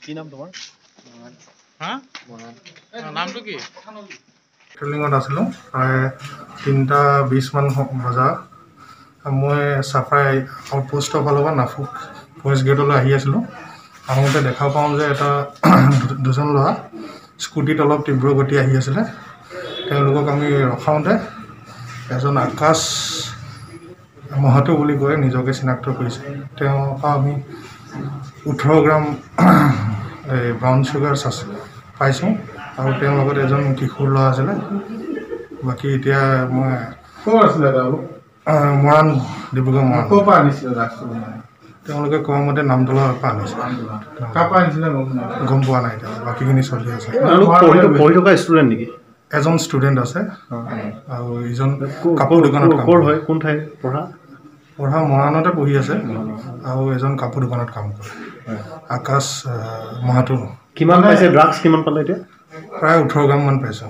কি নাম তোমাৰ? নামটো কি? ট্ৰেলিঙত আছিলোঁ প্ৰায় 3:20 মান বজা মই চাফাই আউটপোষ্টৰ ফালৰ পৰা নাফুক ফৰেষ্ট গেটলৈ আহি আছিলোঁ। আহোঁতে দেখা পাওঁ যে দুজন ল'ৰা স্কুটিত অলপ তীব্ৰ গতি আহি আছিলে। তেওঁলোকক আমি ৰখাওঁতে এজন আকাশ মহাতো বুলি কৈ নিজকে চিনাক্ত কৰিছে। তেওঁৰ পৰা আমি 18 গ্ৰাম ব্ৰাউন চুগাৰ পাইছোঁ আৰু তেওঁৰ লগত এজন কিশোৰ ল'ৰা আছিলে। বাকী এতিয়া মই ক'ৰ আছিলে তেওঁলোক? মৰাণ, ডিব্ৰুগড় মৰাণ। ক'ৰ পৰা আনিছিলে ড্ৰাগছটো? তেওঁলোকে কোৱা মতে নামতলাৰ পৰা আনিছে। কাৰ পৰা আনিছিলে গম পোৱা নাই এতিয়া, বাকীখিনি চলি আছে। পঢ়ি থকা ষ্টুডেণ্ট নেকি? এজন ষ্টুডেণ্ট আছে আৰু ইজন কাপোৰ দোকানত কাম কৰে। কোন ঠাই পঢ়া মৰাণতে পঢ়ি আছে আৰু এজন কাপোৰ দোকানত কাম কৰে, আকাশ মহাতো। কিমান পাইছে? ড্ৰাগছ কিমান পালে এতিয়া? প্ৰায় 18 গ্ৰাম মান পাইছোঁ।